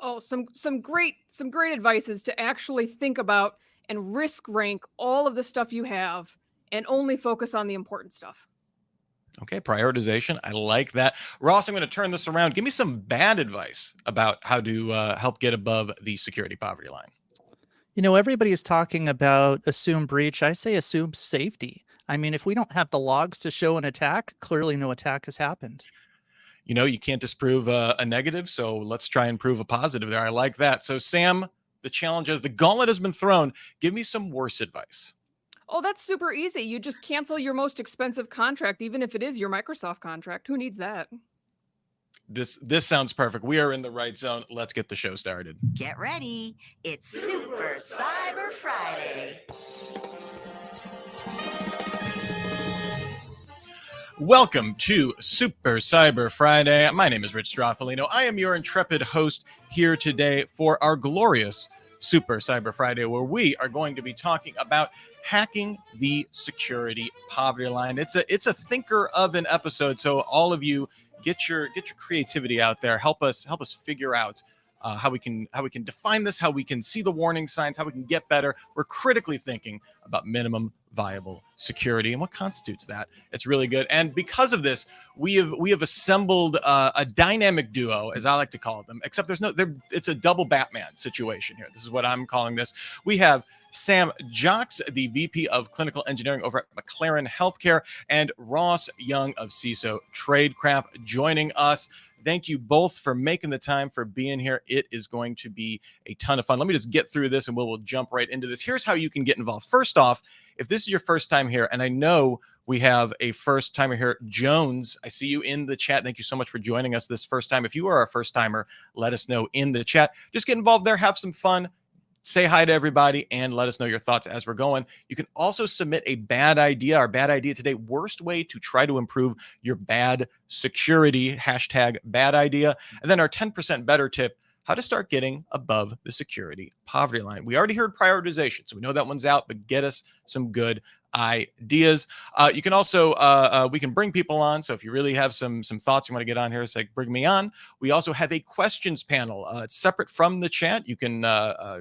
Oh, some great advice is to actually think about and risk rank all of the stuff you have and only focus on the important stuff. Okay, prioritization. I like that. Ross, I'm going to turn this around. Give me some bad advice about how to help get above the security poverty line. Everybody is talking about assume breach. I say assume safety. I mean, if we don't have the logs to show an attack, clearly no attack has happened. You can't disprove a negative, so let's try and prove a positive there. I like that. So, Sam, the challenge is the gauntlet has been thrown. Give me some worse advice. Oh, that's super easy. You just cancel your most expensive contract, even if it is your Microsoft contract. Who needs that? This sounds perfect. We are in the right zone. Let's get the show started. Get ready. It's Super Cyber Friday. Welcome to Super Cyber Friday. My name is Rich Stroffolino. I am your intrepid host here today for our glorious Super Cyber Friday, where we are going to be talking about hacking the security poverty line. It's a thinker of an episode, so all of you get your creativity out there. Help us figure out how we can define this, how we can see the warning signs, how we can get better. We're critically thinking about minimum viable security and what constitutes that. It's really good. And because of this, we have assembled a dynamic duo, as I like to call them, except it's a double Batman situation here. This is what I'm calling this. We have Sam Jocks, the VP of Clinical Engineering over at McLaren Healthcare, and Ross Young of CISO Tradecraft joining us. Thank you both for making the time, for being here. It is going to be a ton of fun. Let me just get through this and we'll jump right into this. Here's how you can get involved. First off, if this is your first time here, and I know we have a first timer here, Jones, I see you in the chat. Thank you so much for joining us this first time. If you are a first timer, let us know in the chat. Just get involved there, have some fun. Say hi to everybody and let us know your thoughts as we're going. You can also submit a bad idea. Our bad idea today, worst way to try to improve your bad security, hashtag bad idea. And then our 10% better tip, how to start getting above the security poverty line. We already heard prioritization, so we know that one's out, but get us some good ideas. You can also, we can bring people on. So if you really have some thoughts you want to get on here, it's like, bring me on. We also have a questions panel. It's separate from the chat. You can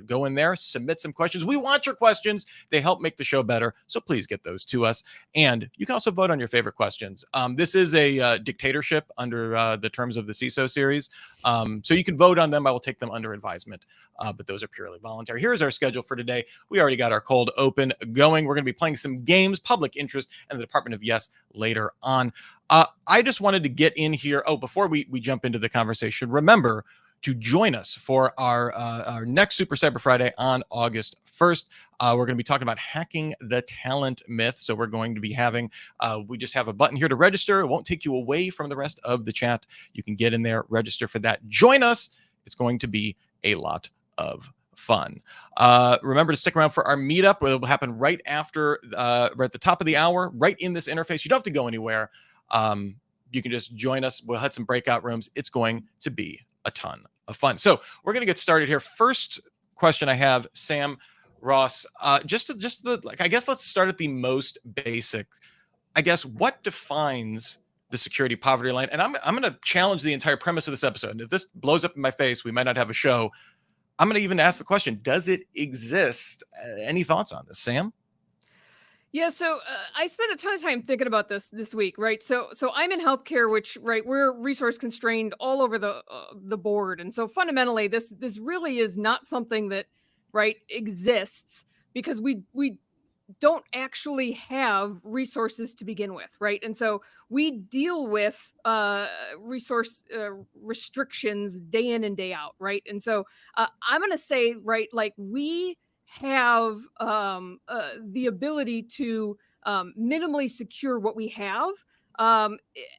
go in there, submit some questions. We want your questions. They help make the show better. So please get those to us. And you can also vote on your favorite questions. This is a dictatorship under the terms of the CISO series. So you can vote on them. I will take them under advisement. But those are purely voluntary. Here's our schedule for today. We already got our cold open going. We're going to be playing some games, public interest, and the Department of Yes later on. I just wanted to get in here. Oh, before we jump into the conversation, remember to join us for our next Super Cyber Friday on August 1st. We're going to be talking about hacking the talent myth. So we're going to be having, we just have a button here to register. It won't take you away from the rest of the chat. You can get in there, register for that. Join us. It's going to be a lot of fun. Remember to stick around for our meetup, where it will happen right after, right at the top of the hour, right in this interface. You don't have to go anywhere. You can just join us. We'll have some breakout rooms. It's going to be a ton of fun. So we're going to get started here. First question I have, Sam, Ross, I guess let's start at the most basic. I guess, what defines the security poverty line? And I'm going to challenge the entire premise of this episode. And if this blows up in my face, we might not have a show. I'm going to even ask the question, does it exist? Any thoughts on this, Sam? Yeah, so I spent a ton of time thinking about this week, right? So I'm in healthcare, which, right, we're resource constrained all over the board, and so fundamentally, this really is not something that, right, exists, because we don't actually have resources to begin with, right? And so we deal with resource restrictions day in and day out, right? And so I'm going to say, right, like, we have the ability to minimally secure what we have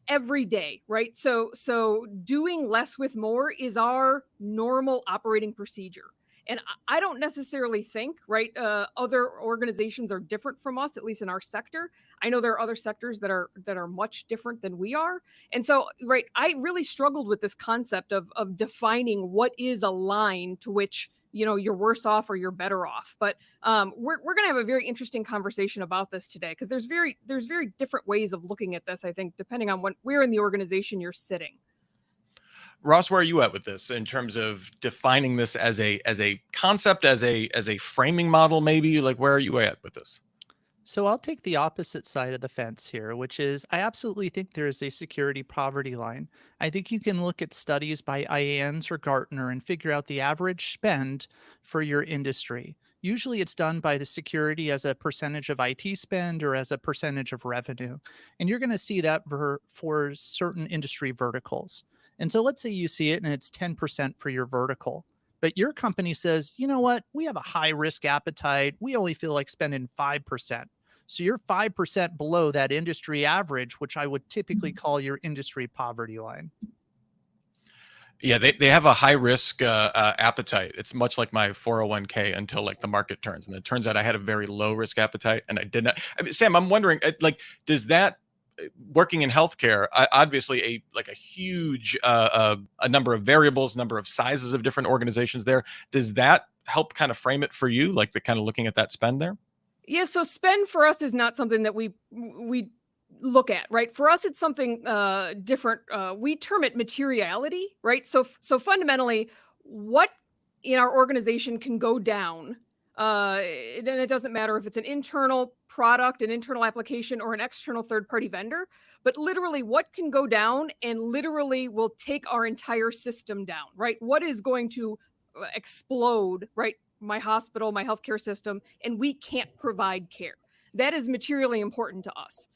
every day, right? So doing less with more is our normal operating procedure. And I don't necessarily think, right, other organizations are different from us, at least in our sector. I know there are other sectors that are much different than we are. And so, right, I really struggled with this concept of defining what is a line to which, you're worse off or you're better off. But we're going to have a very interesting conversation about this today, because there's very different ways of looking at this, I think, depending on where in the organization you're sitting. Ross, where are you at with this in terms of defining this as a concept, as a framing model? Maybe like where are you at with this? So I'll take the opposite side of the fence here, which is I absolutely think there is a security poverty line. I think you can look at studies by IANS or Gartner and figure out the average spend for your industry. Usually it's done by the security as a percentage of IT spend or as a percentage of revenue. And you're going to see that for certain industry verticals. And so let's say you see it and it's 10% for your vertical. But your company says, you know what? We have a high risk appetite. We only feel like spending 5%. So you're 5% below that industry average, which I would typically call your industry poverty line. Yeah, they have a high risk appetite. It's much like my 401k until like the market turns, and it turns out I had a very low risk appetite, and I did not. I mean, Sam, I'm wondering, like, does that working in healthcare, obviously a huge a number of variables, number of sizes of different organizations there. Does that help kind of frame it for you, like the kind of looking at that spend there? Yeah, so spend for us is not something that we look at, right? For us, it's something different. We term it materiality, right? So fundamentally, what in our organization can go down, and it doesn't matter if it's an internal product, an internal application, or an external third-party vendor, but literally what can go down and literally will take our entire system down, right? What is going to explode, right? My hospital, my healthcare system, and we can't provide care. That is materially important to us.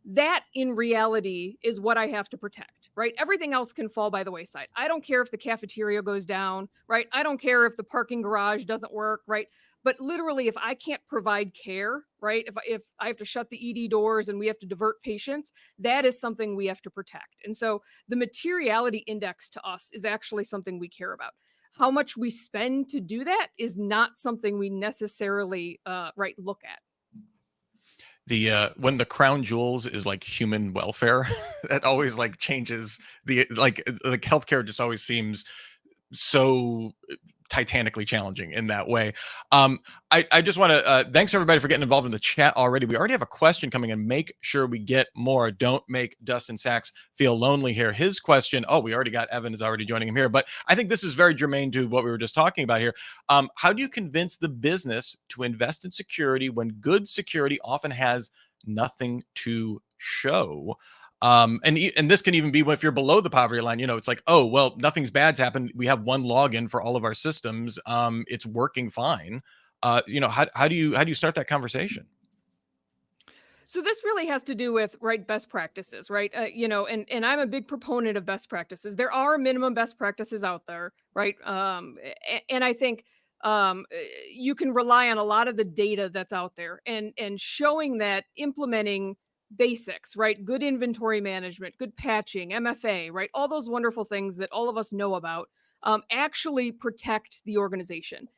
That in reality is what I have to protect, right? Everything else can fall by the wayside. I don't care if the cafeteria goes down, right? I don't care if the parking garage doesn't work, right? But literally, if I can't provide care, right? If I have to shut the ED doors and we have to divert patients, that is something we have to protect. And so the materiality index to us is actually something we care about. How much we spend to do that is not something we necessarily look at. The when the crown jewels is like human welfare, that always like changes the like healthcare just always seems so titanically challenging in that way. I just want to thanks everybody for getting involved in the chat already. We already have a question coming in. Make sure we get more. Don't make Dustin Sachs feel lonely here. His question, oh, we already got Evan is already joining him here, but I think this is very germane to what we were just talking about here. How do you convince the business to invest in security when good security often has nothing to show? And this can even be if you're below the poverty line. It's like, oh well, nothing's bad's happened. We have one login for all of our systems. It's working fine. How do you start that conversation? So this really has to do with best practices, right? And I'm a big proponent of best practices. There are minimum best practices out there, right? And I think you can rely on a lot of the data that's out there and showing that implementing basics, right? Good inventory management, good patching, MFA, right? All those wonderful things that all of us know about actually protect the organization.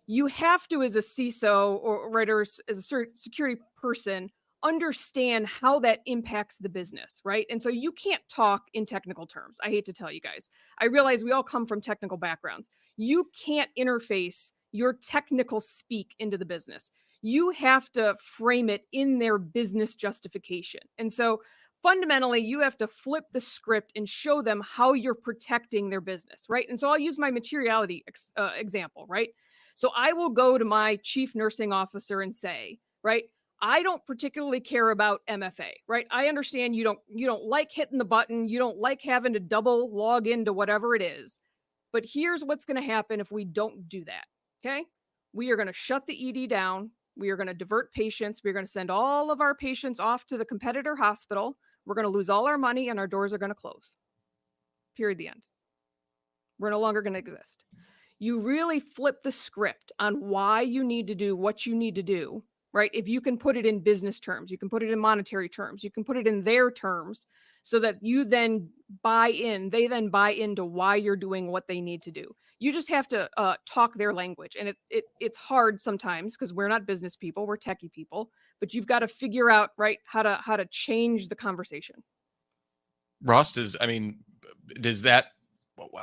You have to, as a CISO or as a security person, understand how that impacts the business, right? And so you can't talk in technical terms. I hate to tell you guys. I realize we all come from technical backgrounds. You can't interface your technical speak into the business. You have to frame it in their business justification. And so fundamentally, you have to flip the script and show them how you're protecting their business, right? And so I'll use my materiality example, right? So I will go to my chief nursing officer and say, right, I don't particularly care about MFA, right? I understand you don't like hitting the button, you don't like having to double log into whatever it is. But here's what's going to happen if we don't do that. Okay? We are going to shut the ED down. We are going to divert patients. We're going to send all of our patients off to the competitor hospital. We're going to lose all our money and our doors are going to close. Period. The end. We're no longer going to exist. You really flip the script on why you need to do what you need to do, right? If you can put it in business terms, you can put it in monetary terms, you can put it in their terms so that you then buy in, they then buy into why you're doing what they need to do. You just have to talk their language. And it's hard sometimes because we're not business people, we're techie people, but you've got to figure out, right, how to change the conversation. Ross, does that,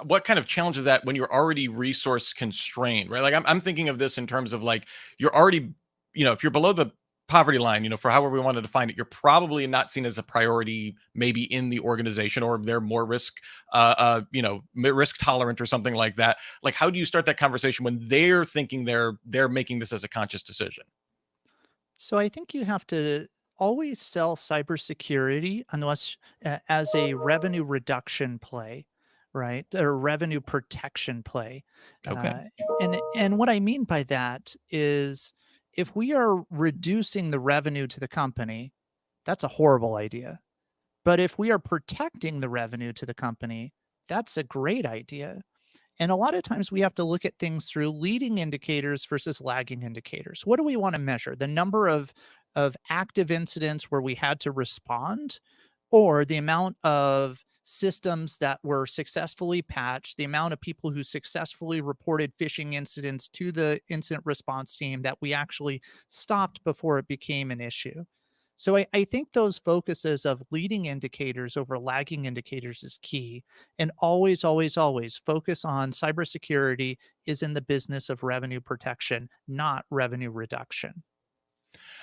what kind of challenge is that when you're already resource constrained, right? Like I'm thinking of this in terms of like, you're already, if you're below the poverty line, for however we want to define it, you're probably not seen as a priority, maybe in the organization, or they're more risk tolerant or something like that. Like, how do you start that conversation when they're thinking they're making this as a conscious decision? So I think you have to always sell cybersecurity unless as a revenue reduction play, right? Or revenue protection play. Okay. Uh, and what I mean by that is if we are reducing the revenue to the company, that's a horrible idea. But if we are protecting the revenue to the company, that's a great idea. And a lot of times we have to look at things through leading indicators versus lagging indicators. What do we want to measure? The number of active incidents where we had to respond, or the amount of systems that were successfully patched, the amount of people who successfully reported phishing incidents to the incident response team that we actually stopped before it became an issue. So I think those focuses of leading indicators over lagging indicators is key. And always, always, always focus on cybersecurity is in the business of revenue protection, not revenue reduction.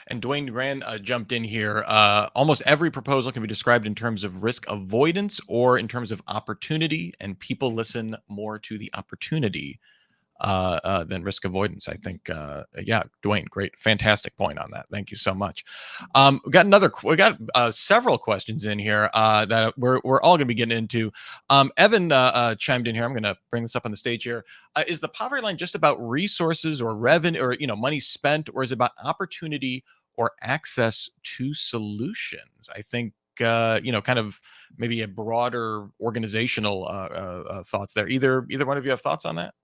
And Dwayne Grand jumped in here. Almost every proposal can be described in terms of risk avoidance or in terms of opportunity, and people listen more to the opportunity than risk avoidance. I think, yeah, Dwayne, great, fantastic point on that. Thank you so much. We got several questions in here that we're all going to be getting into. Evan chimed in here. I'm going to bring this up on the stage here. Is the poverty line just about resources or revenue, or money spent, or is it about opportunity or access to solutions? I think. Kind of maybe a broader organizational thoughts there. Either one of you have thoughts on that?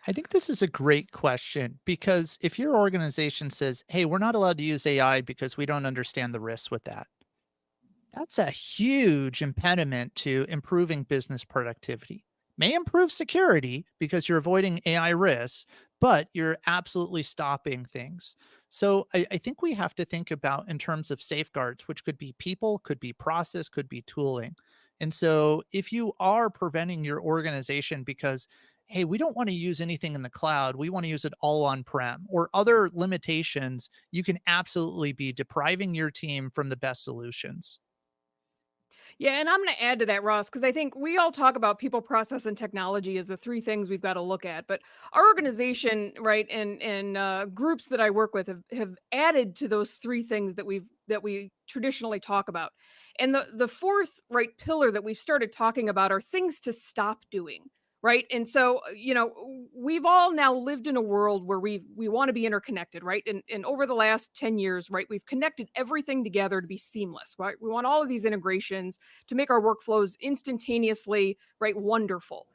I think this is a great question because if your organization says, hey, we're not allowed to use AI because we don't understand the risks with that, that's a huge impediment to improving business productivity. May improve security because you're avoiding AI risks, but you're absolutely stopping things. So I think we have to think about in terms of safeguards, which could be people, could be process, could be tooling. And so if you are preventing your organization because, hey, we don't want to use anything in the cloud, we want to use it all on prem or other limitations, you can absolutely be depriving your team from the best solutions. Yeah, and I'm going to add to that, Ross, because I think we all talk about people, process, and technology as the three things we've got to look at. But our organization, right, and groups that I work with have added to those three things that we traditionally talk about. And the fourth right pillar that we've started talking about are things to stop doing. Right. And so, we've all now lived in a world where we want to be interconnected, right? And over the last 10 years, right, we've connected everything together to be seamless, right? We want all of these integrations to make our workflows instantaneously, right, wonderful.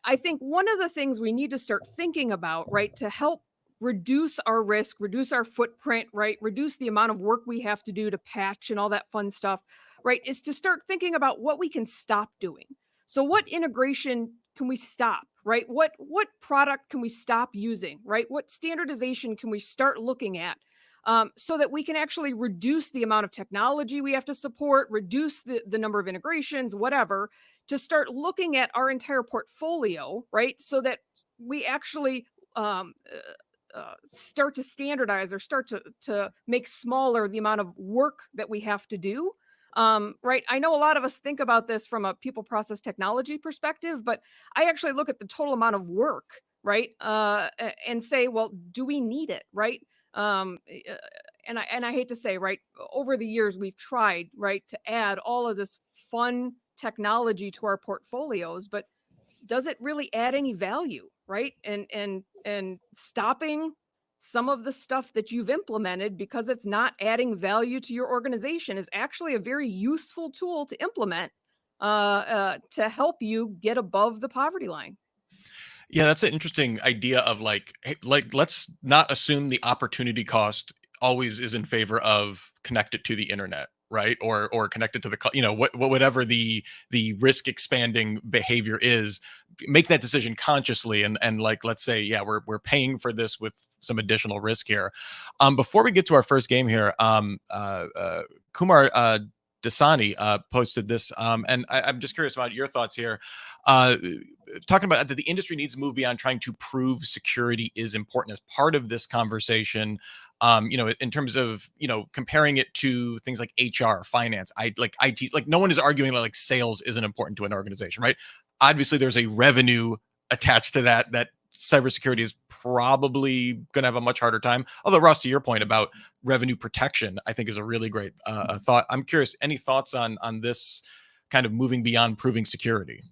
I think one of the things we need to start thinking about, right, to help reduce our risk, reduce our footprint, right, reduce the amount of work we have to do to patch and all that fun stuff, right, is to start thinking about what we can stop doing. So what integration can we stop, right? What product can we stop using, right? What standardization can we start looking at, so that we can actually reduce the amount of technology we have to support, reduce the number of integrations, whatever, to start looking at our entire portfolio, right? So that we actually start to standardize or start to make smaller the amount of work that we have to do. Right. I know a lot of us think about this from a people process technology perspective, but I actually look at the total amount of work, right? And say, well, do we need it? Right. And I hate to say, right, over the years we've tried, right, to add all of this fun technology to our portfolios, but does it really add any value, right? And stopping some of the stuff that you've implemented because it's not adding value to your organization is actually a very useful tool to implement, to help you get above the poverty line. Yeah, that's an interesting idea of like, hey, like let's not assume the opportunity cost always is in favor of connected to the internet, right? Or connected to the whatever the risk expanding behavior is. Make that decision consciously, and like let's say, yeah, we're paying for this with some additional risk here. Before we get to our first game here, Kumar Dasani posted this, and I'm just curious about your thoughts here. Uh, Talking about that the industry needs to move beyond trying to prove security is important as part of this conversation. In terms of, comparing it to things like HR, finance, like IT, like no one is arguing that like sales isn't important to an organization, right? Obviously, there's a revenue attached to that cybersecurity is probably going to have a much harder time. Although, Ross, to your point about revenue protection, I think is a really great thought. I'm curious, any thoughts on this kind of moving beyond proving security?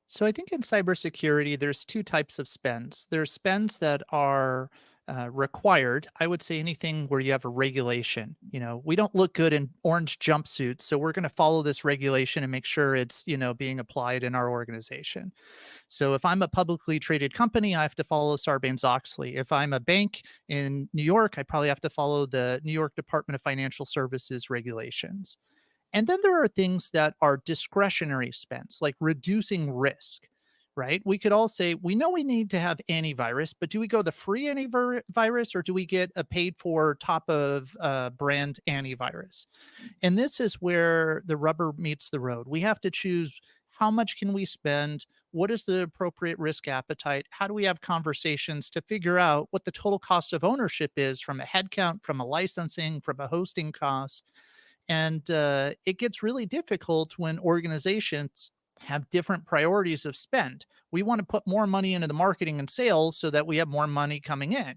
So I think in cybersecurity, there's two types of spends. There's spends that are required. I would say anything where you have a regulation. We don't look good in orange jumpsuits, so we're going to follow this regulation and make sure it's being applied in our organization. So if I'm a publicly traded company, I have to follow Sarbanes-Oxley. If I'm a bank in New York, I probably have to follow the New York Department of Financial Services regulations. And then there are things that are discretionary spends, like reducing risk, right? We could all say, we know we need to have antivirus, but do we go the free antivirus or do we get a paid for top of brand antivirus? And this is where the rubber meets the road. We have to choose how much can we spend? What is the appropriate risk appetite? How do we have conversations to figure out what the total cost of ownership is from a headcount, from a licensing, from a hosting cost? And it gets really difficult when organizations have different priorities of spend. We want to put more money into the marketing and sales so that we have more money coming in.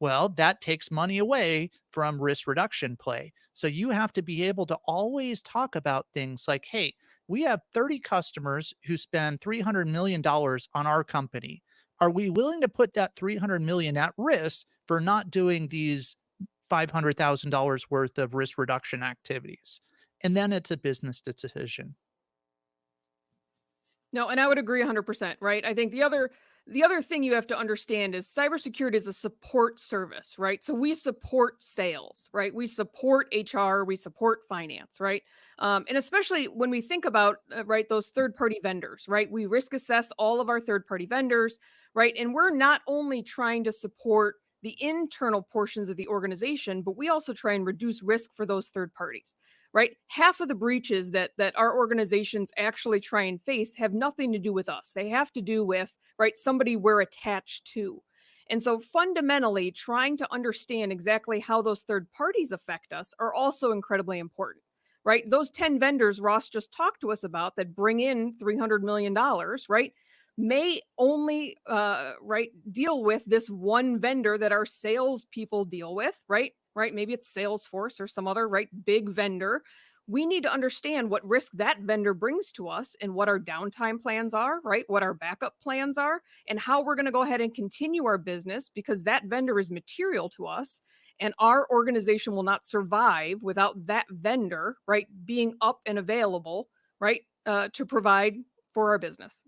Well, that takes money away from risk reduction play. So you have to be able to always talk about things like, hey, we have 30 customers who spend $300 million on our company. Are we willing to put that 300 million at risk for not doing these $500,000 worth of risk reduction activities? And then it's a business decision. No, and I would agree 100%, right? I think the other thing you have to understand is cybersecurity is a support service, right? So we support sales, right? We support HR, we support finance, right? And especially when we think about right, those third-party vendors, right? We risk assess all of our third-party vendors, right? And we're not only trying to support the internal portions of the organization, but we also try and reduce risk for those third parties, right? Half of the breaches that our organizations actually try and face have nothing to do with us. They have to do with, right, somebody we're attached to. And so fundamentally, trying to understand exactly how those third parties affect us are also incredibly important, right? Those 10 vendors Ross just talked to us about that bring in $300 million, right, may only right, deal with this one vendor that our salespeople deal with, right? Right? Maybe it's Salesforce or some other right big vendor. We need to understand what risk that vendor brings to us and what our downtime plans are, right? What our backup plans are, and how we're going to go ahead and continue our business because that vendor is material to us. And our organization will not survive without that vendor, right, being up and available, right, to provide for our business.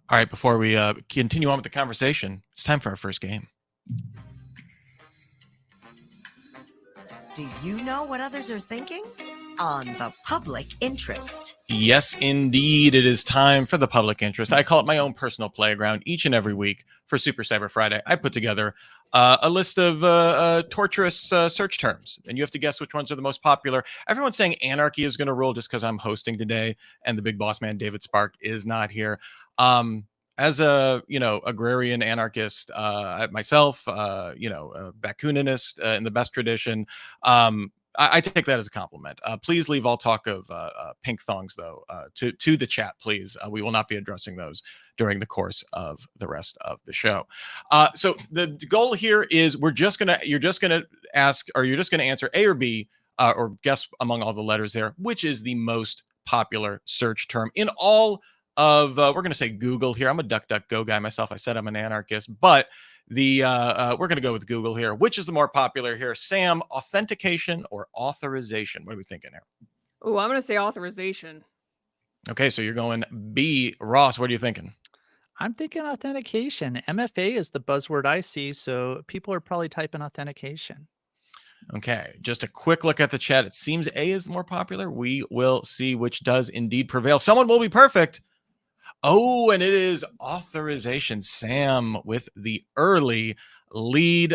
All right, before we continue on with the conversation, it's time for our first game. Do you know what others are thinking? On the public interest. Yes, indeed. It is time for the public interest. I call it my own personal playground each and every week for Super Cyber Friday. I put together a list of torturous search terms, and you have to guess which ones are the most popular. Everyone's saying anarchy is going to rule just because I'm hosting today and the big boss man, David Spark, is not here. As a, agrarian anarchist, myself, Bakuninist in the best tradition, I take that as a compliment. Please leave all talk of pink thongs, though, to the chat, please. We will not be addressing those during the course of the rest of the show. So the goal here is you're just gonna answer A or B, or guess among all the letters there, which is the most popular search term in all of, we're going to say Google here. I'm a DuckDuckGo guy myself. I said I'm an anarchist, but we're going to go with Google here. Which is the more popular here? Sam, authentication or authorization? What are we thinking here? Oh, I'm going to say authorization. Okay, so you're going B. Ross, what are you thinking? I'm thinking authentication. MFA is the buzzword I see, so people are probably typing authentication. Okay, just a quick look at the chat. It seems A is the more popular. We will see which does indeed prevail. Someone will be perfect. Oh, and it is authorization. Sam with the early lead.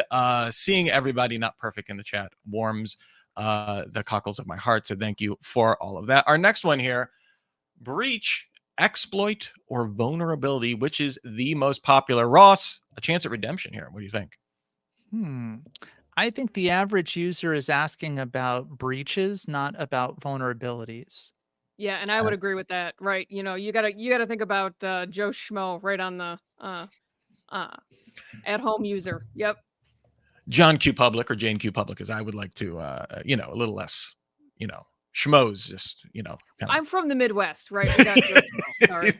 Seeing everybody not perfect in the chat warms the cockles of my heart. So thank you for all of that. Our next one here, breach, exploit, or vulnerability, which is the most popular? Ross, a chance at redemption here. What do you think? Hmm. I think the average user is asking about breaches, not about vulnerabilities. Yeah, and I would agree with that, right? You gotta think about Joe Schmo right on the uh at home user. Yep. John Q. Public or Jane Q. Public, as I would like to, a little less, schmoes, just, kind I'm from the Midwest, right? We got Joe Schmo. of. Sorry.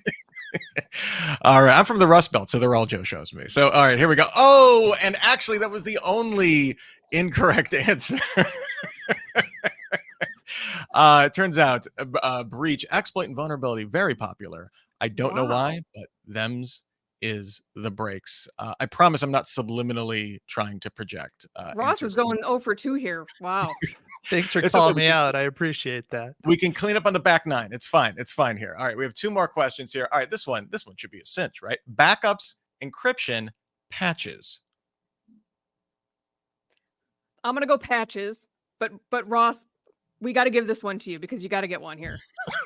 All right. I'm from the Rust Belt, so they're all Joe shows me. So, all right, here we go. Oh, and actually, that was the only incorrect answer. It turns out breach, exploit, and vulnerability, very popular. I don't know Wow. why, but them's is the breaks. I promise I'm not subliminally trying to project Ross is answers. going 0 for 2 here. Wow. Thanks for It's okay. calling me out. I appreciate that. We can clean up on the back nine. It's fine. It's fine here. All right, we have two more questions here. All right, this one should be a cinch, right? Backups, encryption, patches. I'm gonna go patches, but Ross, we got to give this one to you because you got to get one here.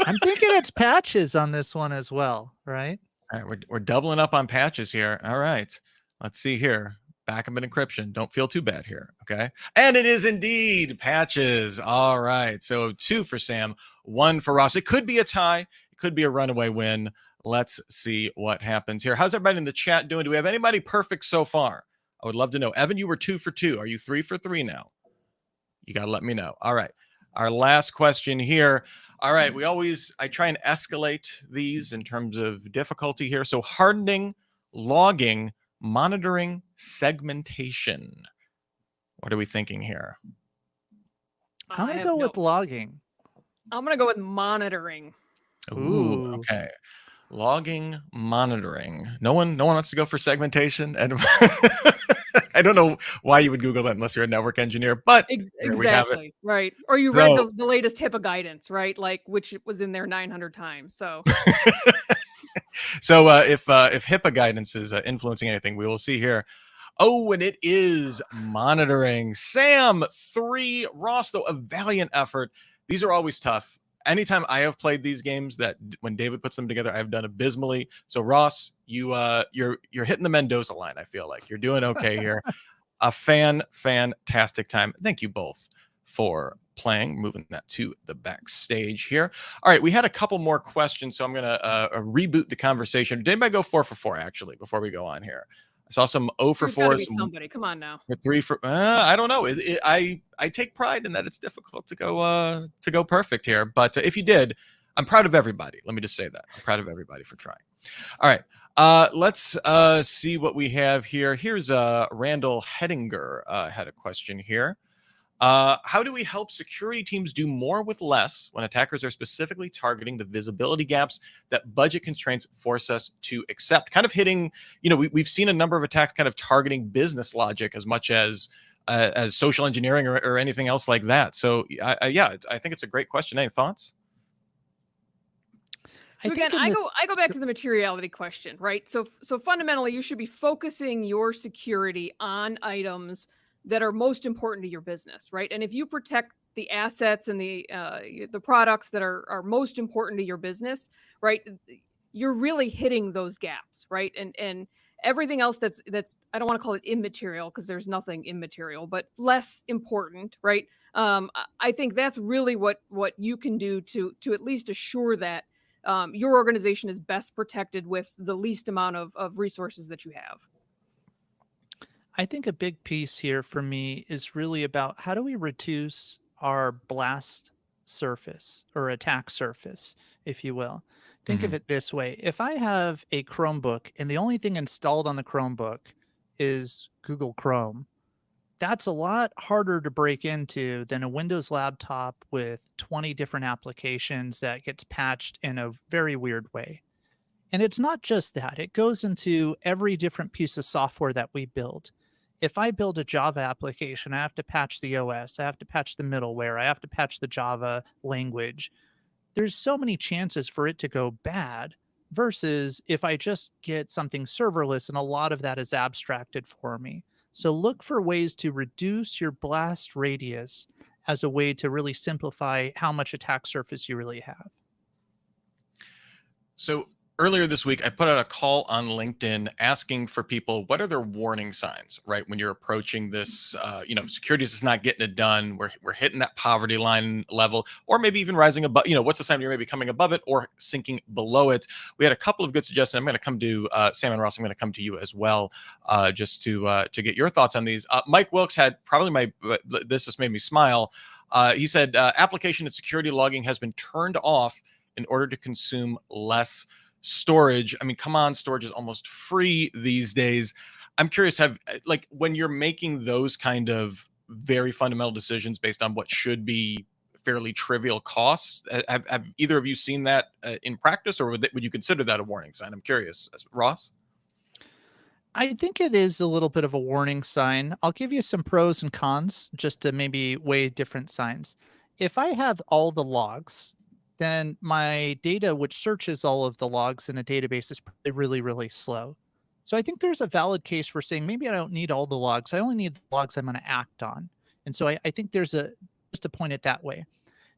I'm thinking it's patches on this one as well, right? All right, we're doubling up on patches here. All right, let's see here. Backup and encryption. Don't feel too bad here. Okay. And it is indeed patches. All right. So 2 for Sam, 1 for Ross. It could be a tie. It could be a runaway win. Let's see what happens here. How's everybody in the chat doing? Do we have anybody perfect so far? I would love to know. Evan, you were 2 for 2. Are you 3 for 3 now? You got to let me know. All right. Our last question here. All right. I try and escalate these in terms of difficulty here. So hardening, logging, monitoring, segmentation. What are we thinking here? I'm I going to have go no. with logging. I'm gonna go with monitoring. Ooh, Ooh. okay. Logging, monitoring. No one wants to go for segmentation. And I don't know why you would Google that unless you're a network engineer, but there we have it. Exactly. Right. Or you read So the latest HIPAA guidance, right? Like which was in there 900 times. So so if HIPAA guidance is influencing anything, we will see here. Oh, and it is monitoring. Sam, 3. Ross, though, a valiant effort. These are always tough. Anytime I have played these games, that when David puts them together, I've done abysmally. So Ross, you're hitting the Mendoza line. I feel like you're doing okay here. A fantastic time. Thank you both for playing. Moving that to the backstage here. All right, we had a couple more questions, so I'm gonna reboot the conversation. Did anybody go 4 for 4 actually before we go on here? I saw some 0 for there's got to 4, be some somebody. Come on now. 3 for. I don't know. I take pride in that. It's difficult to go perfect here, but if you did, I'm proud of everybody. Let me just say that I'm proud of everybody for trying. All right. Let's see what we have here. Here's Randall Hedinger had a question here. How do we help security teams do more with less when attackers are specifically targeting the visibility gaps that budget constraints force us to accept? Kind of hitting, we've seen a number of attacks kind of targeting business logic as much as social engineering or anything else like that. So, I think it's a great question. Any thoughts? So again, I go back to the materiality question, right? So fundamentally, you should be focusing your security on items that are most important to your business, right? And if you protect the assets and the products that are most important to your business, right, you're really hitting those gaps, right? And everything else that's I don't want to call it immaterial because there's nothing immaterial, but less important, right? I think that's really what you can do to at least assure that your organization is best protected with the least amount of resources that you have. I think a big piece here for me is really about how do we reduce our blast surface or attack surface, if you will. Think of Mhm. it this way. If I have a Chromebook and the only thing installed on the Chromebook is Google Chrome, that's a lot harder to break into than a Windows laptop with 20 different applications that gets patched in a very weird way. And it's not just that, it goes into every different piece of software that we build. If I build a Java application, I have to patch the OS, I have to patch the middleware, I have to patch the Java language. There's so many chances for it to go bad versus if I just get something serverless and a lot of that is abstracted for me. So look for ways to reduce your blast radius as a way to really simplify how much attack surface you really have. So Earlier this week, I put out a call on LinkedIn asking for people what are their warning signs, right? When you're approaching this, securities is not getting it done. We're hitting that poverty line level, or maybe even rising above. What's the sign you're maybe coming above it or sinking below it? We had a couple of good suggestions. I'm going to come to Sam and Ross. I'm going to come to you as well, just to get your thoughts on these. Mike Wilkes had probably this just made me smile. He said application and security logging has been turned off in order to consume less storage. I mean, come on, storage is almost free these days. I'm curious, when you're making those kind of very fundamental decisions based on what should be fairly trivial costs, have either of you seen that in practice, or would you consider that a warning sign? I'm curious. Ross? I think it is a little bit of a warning sign. I'll give you some pros and cons just to maybe weigh different signs. If I have all the logs, then my data, which searches all of the logs in a database, is probably really, really slow. So I think there's a valid case for saying maybe I don't need all the logs. I only need the logs I'm going to act on. And so I think there's just to point it that way.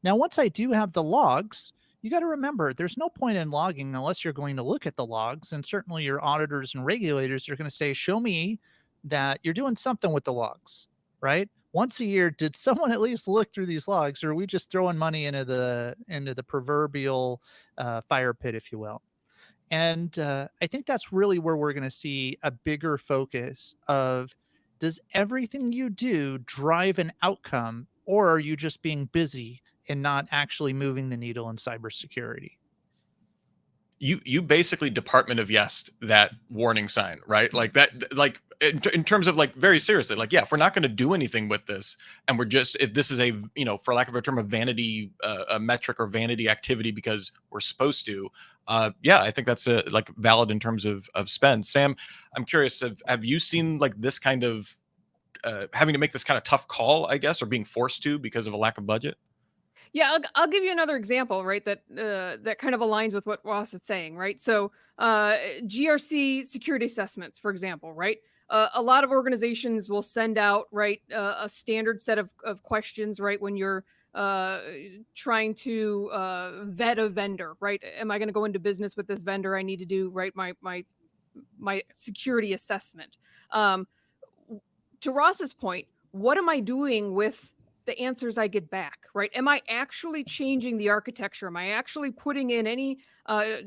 Now, once I do have the logs, you got to remember there's no point in logging unless you're going to look at the logs. And certainly your auditors and regulators are going to say, show me that you're doing something with the logs, right? Once a year, did someone at least look through these logs, or are we just throwing money into the proverbial fire pit, if you will? And I think that's really where we're going to see a bigger focus of, does everything you do drive an outcome, or are you just being busy and not actually moving the needle in cybersecurity? You basically Department of Yes that warning sign, right? Like that, like in terms of like very seriously, like, yeah, if we're not going to do anything with this, and if this is a, for lack of a term, a vanity a metric or vanity activity because we're supposed to, yeah, I think that's like valid in terms of spend. Sam, I'm curious, have you seen like this kind of having to make this kind of tough call, I guess, or being forced to because of a lack of budget? Yeah, I'll give you another example, right? That kind of aligns with what Ross is saying, right? So, GRC security assessments, for example, right? A lot of organizations will send out, right, a standard set of questions, right, when you're uh, trying to vet a vendor, right? Am I going to go into business with this vendor? I need to do right my security assessment. Um, to Ross's point, what am I doing with the answers I get back, right? Am I actually changing the architecture? Am I actually putting in any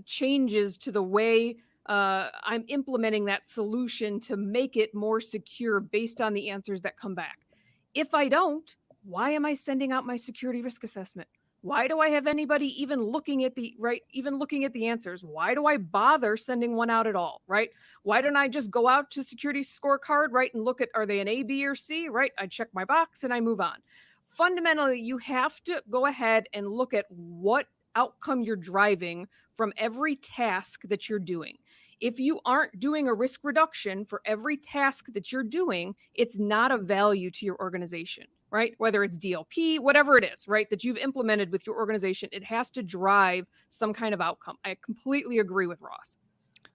changes to the way I'm implementing that solution to make it more secure based on the answers that come back? If I don't, why am I sending out my security risk assessment? Why do I have anybody even looking at the answers? Why do I bother sending one out at all, right? Why don't I just go out to security scorecard, right, and look at, are they an A, B, or C, right? I check my box and I move on. Fundamentally, you have to go ahead and look at what outcome you're driving from every task that you're doing. If you aren't doing a risk reduction for every task that you're doing, it's not of value to your organization, right? Whether it's DLP, whatever it is, right, that you've implemented with your organization, it has to drive some kind of outcome. I completely agree with Ross.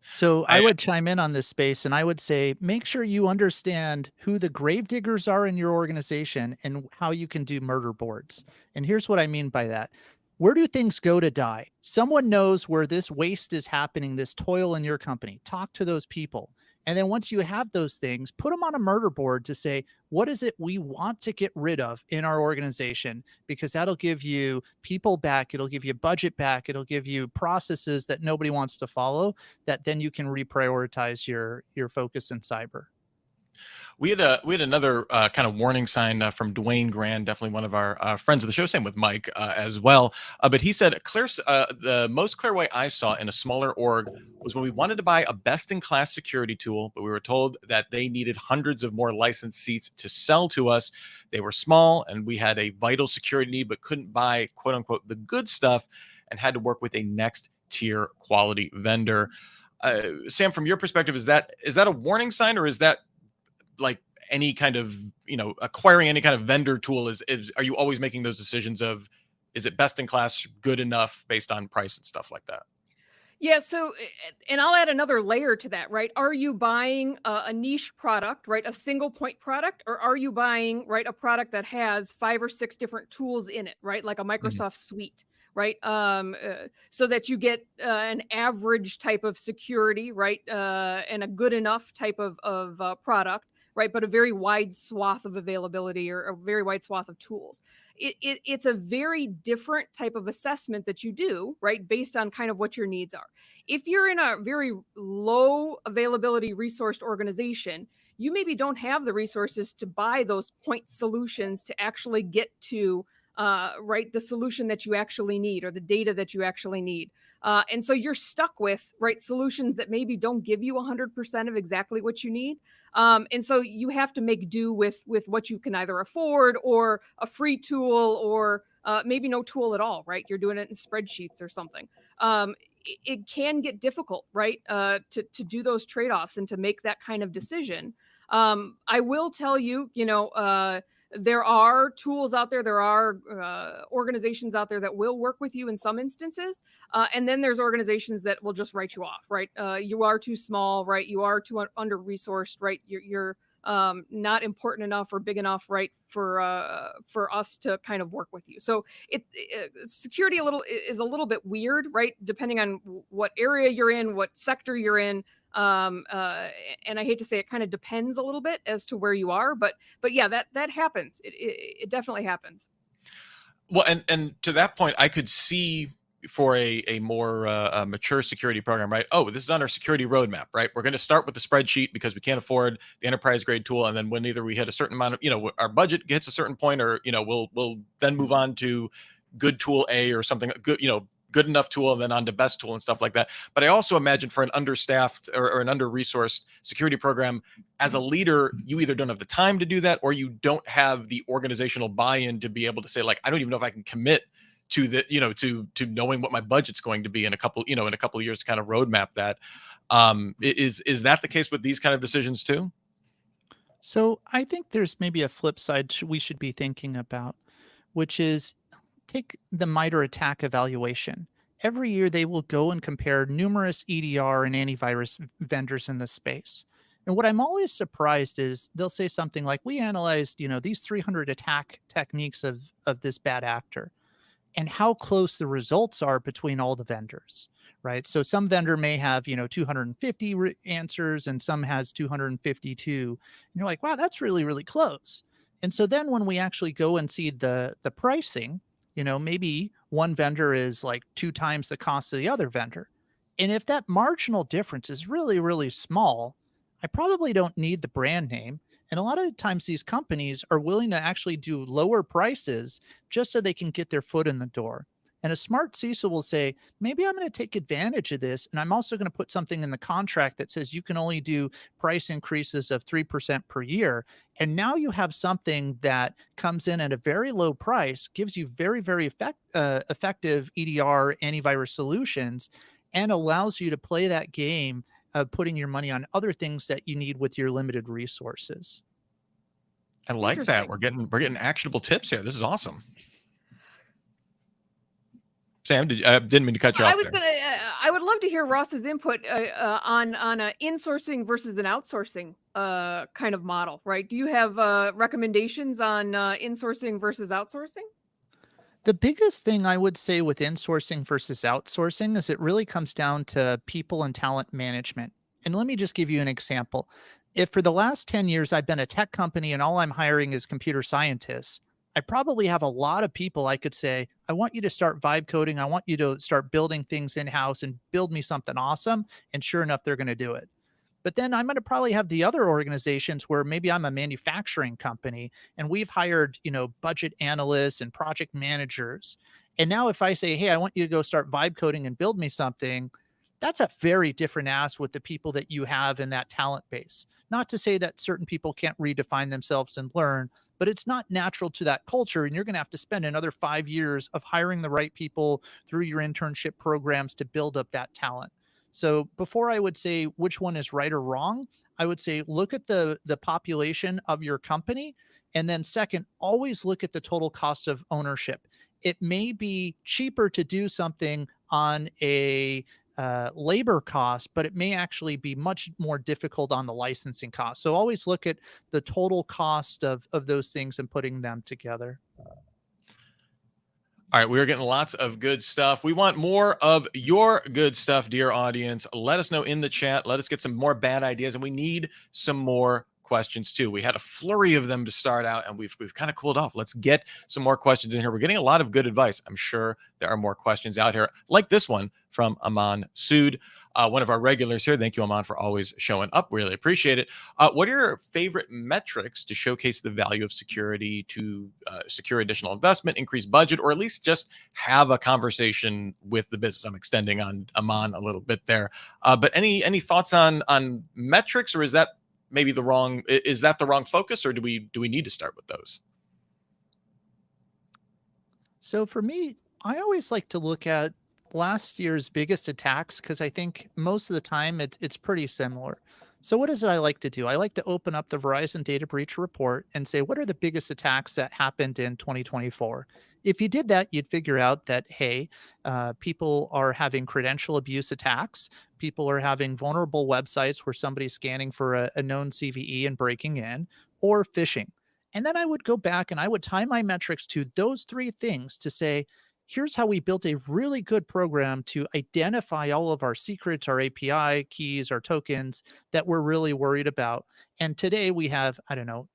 So I I would chime in on this space and I would say, make sure you understand who the gravediggers are in your organization and how you can do murder boards. And here's what I mean by that. Where do things go to die? Someone knows where this waste is happening, this toil in your company. Talk to those people. And then once you have those things, put them on a murder board to say, what is it we want to get rid of in our organization? Because that'll give you people back. It'll give you budget back. It'll give you processes that nobody wants to follow, that then you can reprioritize your focus in cyber. We had another kind of warning sign from Dwayne Grand, definitely one of our friends of the show. Same with Mike as well. But he said, the most clear way I saw in a smaller org was when we wanted to buy a best-in-class security tool, but we were told that they needed hundreds of more licensed seats to sell to us. They were small, and we had a vital security need, but couldn't buy "quote unquote" the good stuff, and had to work with a next-tier quality vendor. Sam, from your perspective, is that a warning sign, or is that like any kind of acquiring any kind of vendor tool, is are you always making those decisions of, is it best in class, good enough based on price and stuff like that? Yeah, so and I'll add another layer to that, right? Are you buying a niche product, right? A single point product, or are you buying, right, a product that has 5 or 6 different tools in it, right? Like a Mhm. Microsoft suite, right? So that you get an average type of security, right? And a good enough type of product, right? But a very wide swath of availability or a very wide swath of tools. It's a very different type of assessment that you do, right? Based on kind of what your needs are. If you're in a very low availability resourced organization, you maybe don't have the resources to buy those point solutions to actually get to right the solution that you actually need or the data that you actually need. And so you're stuck with right solutions that maybe don't give you 100% of exactly what you need. And so you have to make do with what you can either afford or a free tool or maybe no tool at all, right? You're doing it in spreadsheets or something. It can get difficult, right? To do those trade-offs and to make that kind of decision. I will tell you, there are tools out there, there are organizations out there that will work with you in some instances. And then there's organizations that will just write you off, right? You are too small, right? You are too under resourced, right? You're not important enough or big enough, right, for us to kind of work with you. So security is a little bit weird, right, depending on what area you're in, what sector you're in. And I hate to say it kind of depends a little bit as to where you are, but yeah, that happens. It definitely happens. Well, and to that point, I could see for a more mature security program, right? Oh, this is on our security roadmap, right? We're going to start with the spreadsheet because we can't afford the enterprise grade tool, and then when either we hit a certain amount of, our budget hits a certain point, or we'll then move on to good tool A or something good, good enough tool, and then on to best tool and stuff like that. But I also imagine for an understaffed or an under-resourced security program, as a leader, you either don't have the time to do that, or you don't have the organizational buy-in to be able to say, like, I don't even know if I can commit to the, to knowing what my budget's going to be in a couple of years to kind of roadmap that. Is that the case with these kind of decisions too? So I think there's maybe a flip side we should be thinking about, which is take the MITRE ATT&CK evaluation. Every year, they will go and compare numerous EDR and antivirus vendors in the space. And what I'm always surprised is they'll say something like, "We analyzed, these 300 attack techniques of this bad actor," and how close the results are between all the vendors, right? So some vendor may have, 250 answers and some has 252. And you're like, wow, that's really, really close. And so then when we actually go and see the pricing, maybe one vendor is like 2 times the cost of the other vendor. And if that marginal difference is really, really small, I probably don't need the brand name. And a lot of times these companies are willing to actually do lower prices just so they can get their foot in the door. And a smart CISO will say, maybe I'm going to take advantage of this. And I'm also going to put something in the contract that says you can only do price increases of 3% per year. And now you have something that comes in at a very low price, gives you very, very effective EDR antivirus solutions, and allows you to play that game of putting your money on other things that you need with your limited resources. I like that. Interesting. We're getting actionable tips here. This is awesome. Sam, didn't mean to cut you I off was there. gonna. I would love to hear Ross's input on a insourcing versus an outsourcing kind of model. Right? Do you have recommendations on insourcing versus outsourcing? The biggest thing I would say with insourcing versus outsourcing is it really comes down to people and talent management. And let me just give you an example. If for the last 10 years I've been a tech company and all I'm hiring is computer scientists, I probably have a lot of people I could say, I want you to start vibe coding. I want you to start building things in house and build me something awesome. And sure enough, they're going to do it. But then I'm going to probably have the other organizations where maybe I'm a manufacturing company and we've hired, budget analysts and project managers. And now if I say, hey, I want you to go start vibe coding and build me something, that's a very different ask with the people that you have in that talent base. Not to say that certain people can't redefine themselves and learn, but it's not natural to that culture. And you're going to have to spend another 5 years of hiring the right people through your internship programs to build up that talent. So before I would say which one is right or wrong, I would say look at the population of your company. And then second, always look at the total cost of ownership. It may be cheaper to do something on a labor cost, but it may actually be much more difficult on the licensing cost. So always look at the total cost of those things and putting them together. All right, we're getting lots of good stuff. We want more of your good stuff, dear audience. Let us know in the chat. Let us get some more bad ideas, and we need some more questions too. We had a flurry of them to start out, and we've kind of cooled off. Let's get some more questions in here. We're getting a lot of good advice. I'm sure there are more questions out here, like this one from Aman Sood, one of our regulars here. Thank you, Aman, for always showing up. Really appreciate it. What are your favorite metrics to showcase the value of security to secure additional investment, increase budget, or at least just have a conversation with the business? I'm extending on Aman a little bit there, but any thoughts on metrics, or is that maybe the wrong? Is that the wrong focus, or do we need to start with those? So for me, I always like to look at last year's biggest attacks because I think most of the time it's pretty similar. So what is it I like to do? I like to open up the Verizon data breach report and say, what are the biggest attacks that happened in 2024? If you did that, you'd figure out that, hey, people are having credential abuse attacks. People are having vulnerable websites where somebody's scanning for a known CVE and breaking in, or phishing. And then I would go back and I would tie my metrics to those three things to say, here's how we built a really good program to identify all of our secrets, our API keys, our tokens that we're really worried about. And today we have, I don't know,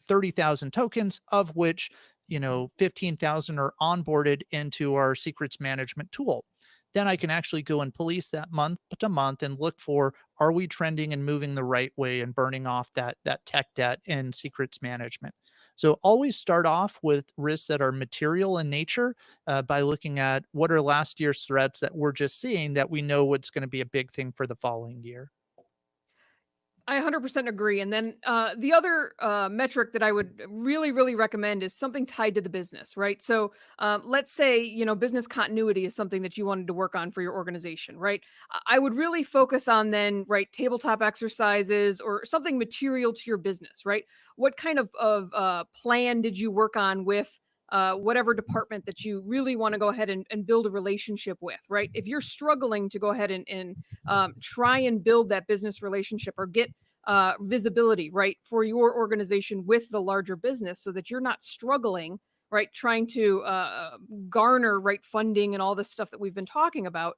30,000 tokens, of which, 15,000 are onboarded into our secrets management tool. Then I can actually go and police that month to month and look for, are we trending and moving the right way and burning off that tech debt in secrets management. So always start off with risks that are material in nature by looking at what are last year's threats that we're just seeing that we know what's going to be a big thing for the following year. I 100% agree. And then the other metric that I would really, really recommend is something tied to the business, right? So let's say, business continuity is something that you wanted to work on for your organization, right? I would really focus on then, right, tabletop exercises or something material to your business, right? What kind of plan did you work on with whatever department that you really want to go ahead and build a relationship with, right? If you're struggling to go ahead and try and build that business relationship or get visibility, right, for your organization with the larger business so that you're not struggling, right, trying to garner, right, funding and all this stuff that we've been talking about,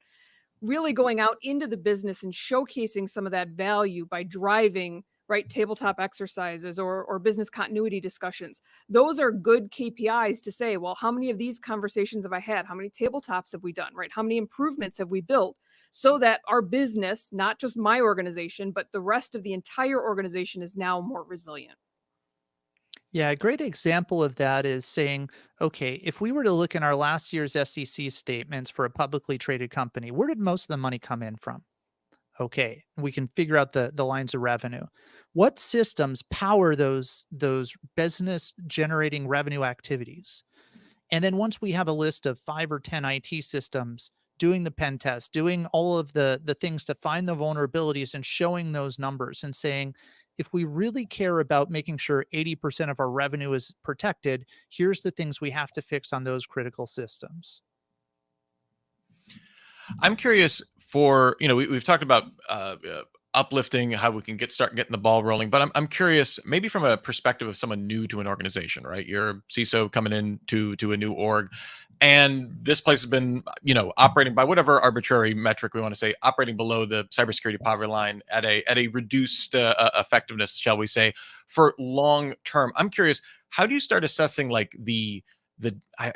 really going out into the business and showcasing some of that value by driving right tabletop exercises or business continuity discussions. Those are good KPIs to say, well, how many of these conversations have I had? How many tabletops have we done, right? How many improvements have we built so that our business, not just my organization, but the rest of the entire organization is now more resilient. Yeah, a great example of that is saying, okay, if we were to look in our last year's SEC statements for a publicly traded company, where did most of the money come in from? Okay, we can figure out the lines of revenue. What systems power those business generating revenue activities? And then once we have a list of 5 or 10 IT systems doing the pen test, doing all of the things to find the vulnerabilities and showing those numbers and saying, if we really care about making sure 80% of our revenue is protected, here's the things we have to fix on those critical systems. I'm curious for, we've talked about uplifting how we can start getting the ball rolling, but I'm curious maybe from a perspective of someone new to an organization, right? You're a CISO coming in to a new org, and this place has been, operating by whatever arbitrary metric we want to say, operating below the cybersecurity poverty line at a reduced effectiveness, shall we say, for long term. I'm curious, how do you start assessing like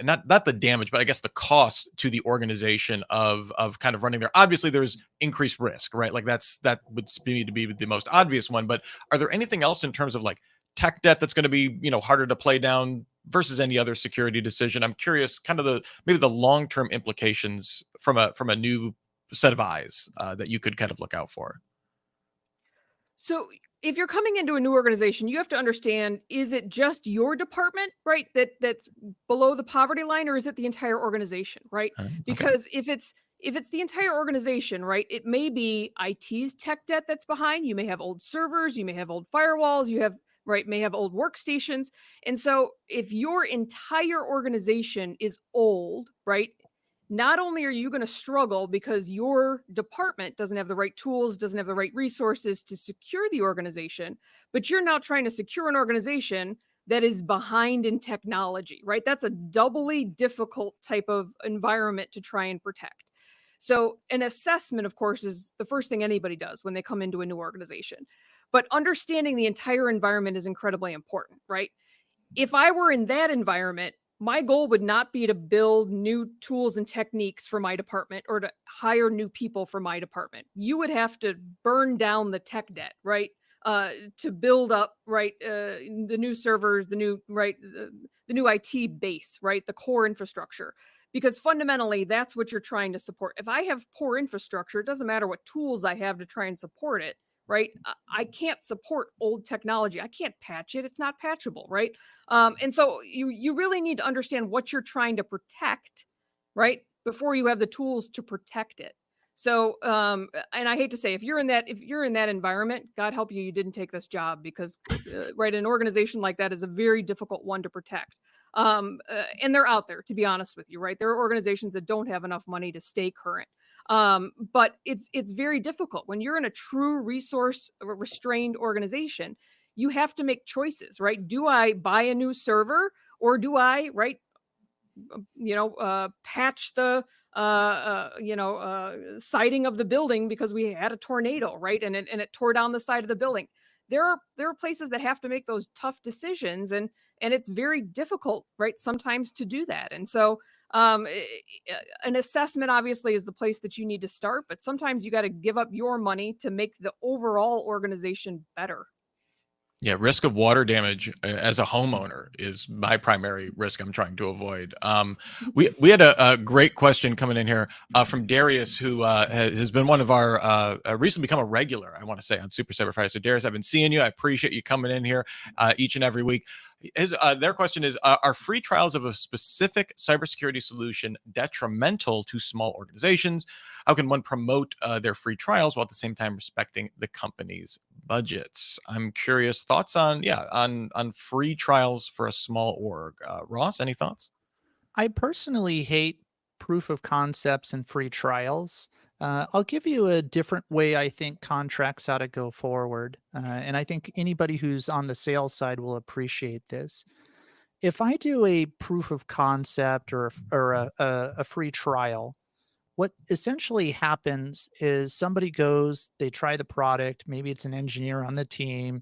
not the damage, but I guess the cost to the organization of kind of running there? Obviously, there's increased risk, right? Like that would be to be the most obvious one. But are there anything else in terms of like tech debt that's going to be harder to play down versus any other security decision? I'm curious, kind of maybe the long term implications from a new set of eyes that you could kind of look out for. So if you're coming into a new organization, you have to understand, is it just your department, right? That's below the poverty line, or is it the entire organization, right? Okay. Because if it's the entire organization, right, it may be IT's tech debt that's behind. You may have old servers, you may have old firewalls, you have right, may have old workstations. And so if your entire organization is old, right, not only are you going to struggle because your department doesn't have the right tools, doesn't have the right resources to secure the organization, but you're now trying to secure an organization that is behind in technology, right? That's a doubly difficult type of environment to try and protect. So, an assessment, of course, is the first thing anybody does when they come into a new organization. But understanding the entire environment is incredibly important, right? If I were in that environment, my goal would not be to build new tools and techniques for my department or to hire new people for my department. You would have to burn down the tech debt, right? To build up, right, the new servers, the new IT base, right, the core infrastructure, because fundamentally that's what you're trying to support. If I have poor infrastructure, it doesn't matter what tools I have to try and support it, right? I can't support old technology. I can't patch it. It's not patchable, right? And so you really need to understand what you're trying to protect, right? Before you have the tools to protect it. So, and I hate to say, if you're in that environment, God help you, you didn't take this job because, right, an organization like that is a very difficult one to protect. And they're out there, to be honest with you, right? There are organizations that don't have enough money to stay current. But it's very difficult when you're in a true resource restrained organization. You have to make choices, right? Do I buy a new server, or do I, right, patch the siding of the building because we had a tornado, right? And it tore down the side of the building. There are places that have to make those tough decisions, and it's very difficult, right, sometimes to do that. And so an assessment obviously is the place that you need to start, but sometimes you got to give up your money to make the overall organization better. Yeah, risk of water damage as a homeowner is my primary risk I'm trying to avoid. We had a great question coming in here from Darius, who has been one of our recently become a regular, I want to say, on Super Cyber Friday. So Darius, I've been seeing you. I appreciate you coming in here each and every week. Their question is: are free trials of a specific cybersecurity solution detrimental to small organizations? How can one promote their free trials while at the same time respecting the company's budgets? I'm curious. Thoughts on on free trials for a small org. Ross, any thoughts? I personally hate proof of concepts and free trials. I'll give you a different way I think contracts ought to go forward. And I think anybody who's on the sales side will appreciate this. If I do a proof of concept or a free trial, what essentially happens is somebody goes, they try the product. Maybe it's an engineer on the team.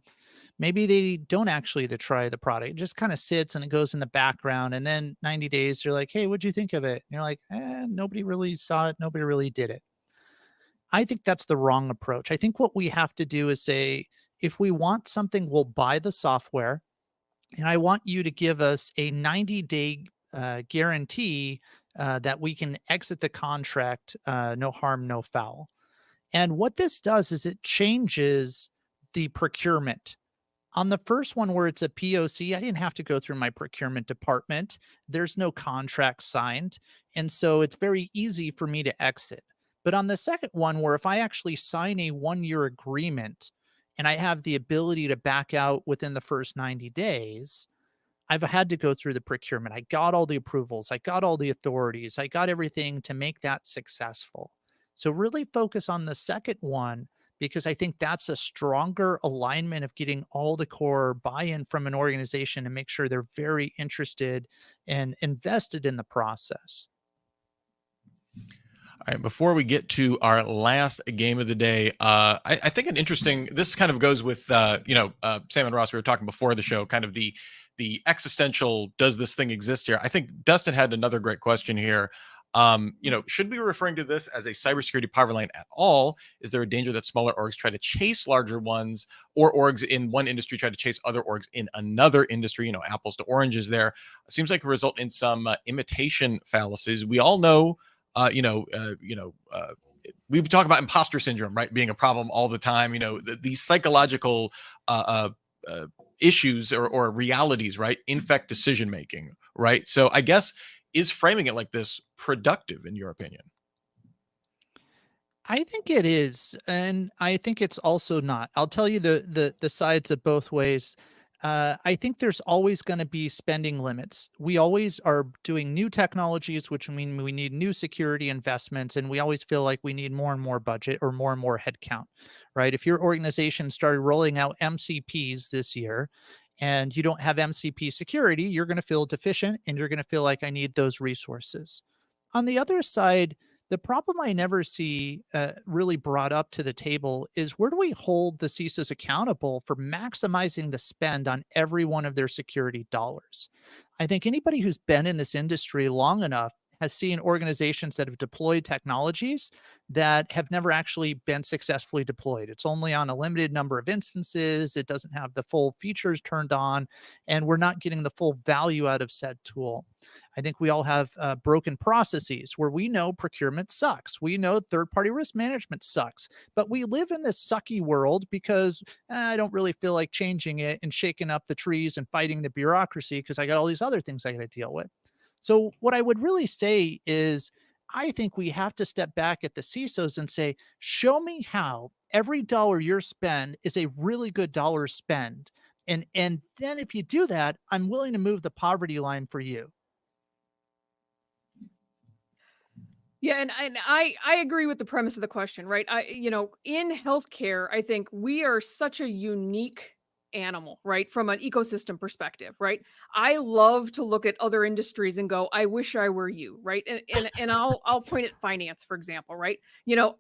Maybe they don't actually the try the product. It just kind of sits and it goes in the background. And then 90 days, they're like, hey, what'd you think of it? And you're like, nobody really saw it. Nobody really did it. I think that's the wrong approach. I think what we have to do is say, if we want something, we'll buy the software. And I want you to give us a 90-day guarantee that we can exit the contract, no harm, no foul. And what this does is it changes the procurement. On the first one where it's a POC, I didn't have to go through my procurement department. There's no contract signed. And so it's very easy for me to exit. But on the second one, where if I actually sign a 1 year agreement and I have the ability to back out within the first 90 days, I've had to go through the procurement. I got all the approvals. I got all the authorities. I got everything to make that successful. So really focus on the second one because I think that's a stronger alignment of getting all the core buy-in from an organization and make sure they're very interested and invested in the process. All right, before we get to our last game of the day, I think an interesting. This kind of goes with Sam and Ross. We were talking before the show, kind of the existential. Does this thing exist here? I think Dustin had another great question here. Should we be referring to this as a cybersecurity poverty line at all? Is there a danger that smaller orgs try to chase larger ones, or orgs in one industry try to chase other orgs in another industry? Apples to oranges. There it seems like a result in some imitation fallacies. We all know we talk about imposter syndrome, right, being a problem all the time. These psychological issues or realities, right, infect decision making, right? So I guess, is framing it like this productive in your opinion? I think it is, and I think it's also not. I'll tell you the sides of both ways. I think there's always going to be spending limits. We always are doing new technologies, which mean we need new security investments, and we always feel like we need more and more budget or more headcount, right? If your organization started rolling out MCPs this year, and you don't have MCP security, you're going to feel deficient and you're going to feel like I need those resources. On the other side, the problem I never see really brought up to the table is where do we hold the CISOs accountable for maximizing the spend on every one of their security dollars? I think anybody who's been in this industry long enough has seen organizations that have deployed technologies that have never actually been successfully deployed. It's only on a limited number of instances. It doesn't have the full features turned on, and we're not getting the full value out of said tool. I think we all have broken processes where we know procurement sucks. We know third party risk management sucks, but we live in this sucky world because I don't really feel like changing it and shaking up the trees and fighting the bureaucracy because I got all these other things I got to deal with. So, what I would really say is, I think we have to step back at the CISOs and say, show me how every dollar you're spend is a really good dollar spend. And then if you do that, I'm willing to move the poverty line for you. Yeah, and I agree with the premise of the question, right? In healthcare, I think we are such a unique animal, right? From an ecosystem perspective, right? I love to look at other industries and go, I wish I were you, right? And I'll point at finance, for example, right?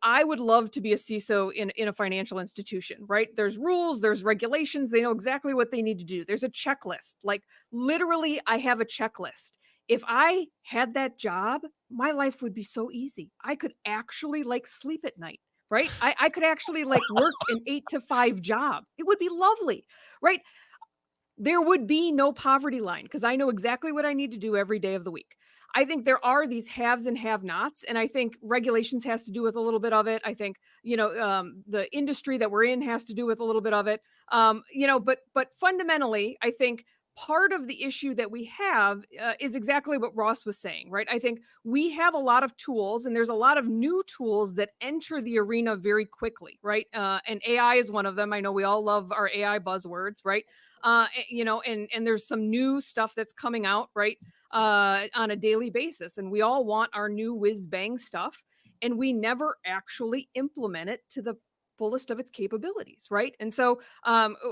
I would love to be a CISO in a financial institution, right? There's rules, there's regulations, they know exactly what they need to do. There's a checklist. Like literally, I have a checklist. If I had that job, my life would be so easy. I could actually like sleep at night, right? I could actually like work an 8 to 5 job. It would be lovely, right? There would be no poverty line because I know exactly what I need to do every day of the week. I think there are these haves and have nots. And I think regulations has to do with a little bit of it. I think, the industry that we're in has to do with a little bit of it. But fundamentally, I think part of the issue that we have is exactly what Ross was saying, right? I think we have a lot of tools and there's a lot of new tools that enter the arena very quickly, right? And AI is one of them. I know we all love our AI buzzwords, right? And there's some new stuff that's coming out, right? On a daily basis. And we all want our new whiz bang stuff. And we never actually implement it to the fullest of its capabilities, right? And so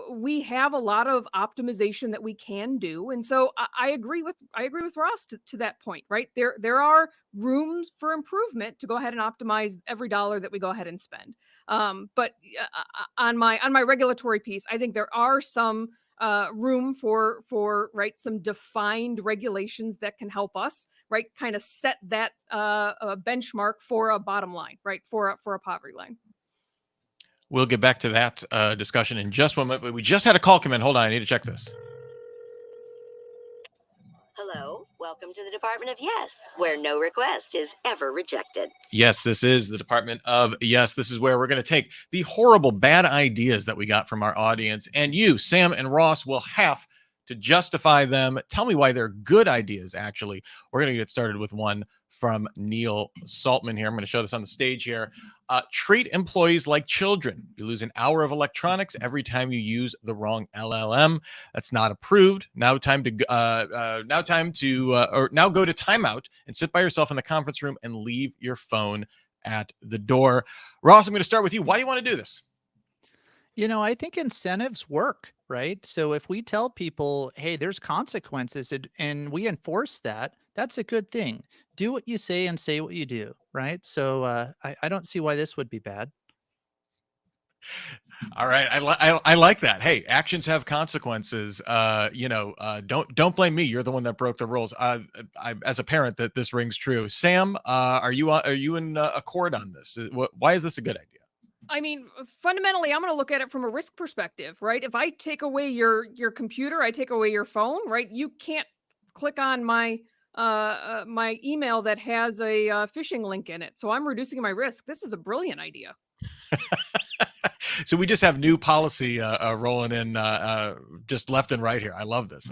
we have a lot of optimization that we can do. And so I agree with Ross to that point, right? There are rooms for improvement to go ahead and optimize every dollar that we go ahead and spend. But on my regulatory piece, I think there are some room for right some defined regulations that can help us right kind of set that benchmark for a bottom line, right, for a poverty line. We'll get back to that discussion in just one minute, but we just had a call come in. Hold on, I need to check this. Hello, welcome to the Department of Yes, where no request is ever rejected. Yes, this is the Department of Yes. This is where we're going to take the horrible, bad ideas that we got from our audience, and you, Sam and Ross, will have to justify them. Tell me why they're good ideas, actually. We're going to get started with one from Neil Saltman here. I'm going to show this on the stage here. Treat employees like children. You lose an hour of electronics every time you use the wrong LLM. That's not approved. Now go to timeout and sit by yourself in the conference room and leave your phone at the door. Ross, I'm going to start with you. Why do you want to do this? I think incentives work, right? So if we tell people, hey, there's consequences and we enforce that, that's a good thing. Do what you say and say what you do, right? So I don't see why this would be bad. All right, I like that. Hey, actions have consequences. Don't blame me. You're the one that broke the rules. As a parent, that this rings true. Sam, are you in accord on this? Why is this a good idea? I mean, fundamentally, I'm going to look at it from a risk perspective, right? If I take away your computer, I take away your phone, right? You can't click on my my email that has a phishing link in it. So I'm reducing my risk. This is a brilliant idea. So we just have new policy rolling in just left and right here. I love this.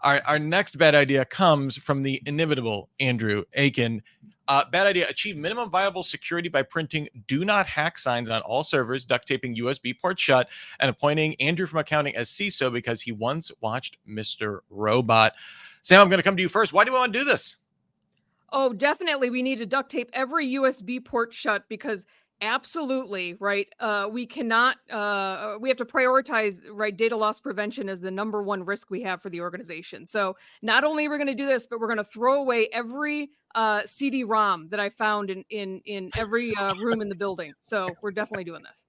Our next bad idea comes from the inimitable Andrew Aiken. Bad idea. Achieve minimum viable security by printing "Do not hack" signs on all servers, duct taping USB ports shut, and appointing Andrew from accounting as CISO because he once watched Mr. Robot. Sam, I'm going to come to you first. Why do we want to do this? Oh, definitely. We need to duct tape every USB port shut because Absolutely, right? We cannot, we have to prioritize, right, data loss prevention as the number one risk we have for the organization. So not only are we going to do this, but we're going to throw away every CD-ROM that I found in every room in the building. So we're definitely doing this.